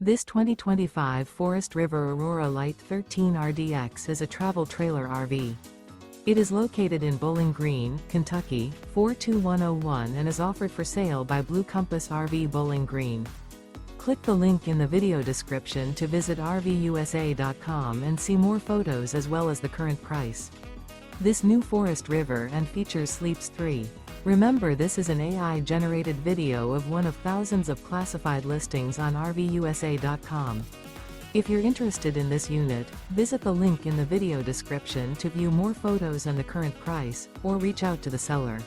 This 2025 Forest River Aurora Light 13 RDX is a travel trailer RV. It is located in Bowling Green, Kentucky, 42101 and is offered for sale by Blue Compass RV Bowling Green. Click the link in the video description to visit RVUSA.com and see more photos as well as the current price. This new Forest River and features Sleeps 3. Remember, this is an AI-generated video of one of thousands of classified listings on RVUSA.com. If you're interested in this unit, visit the link in the video description to view more photos and the current price, or reach out to the seller.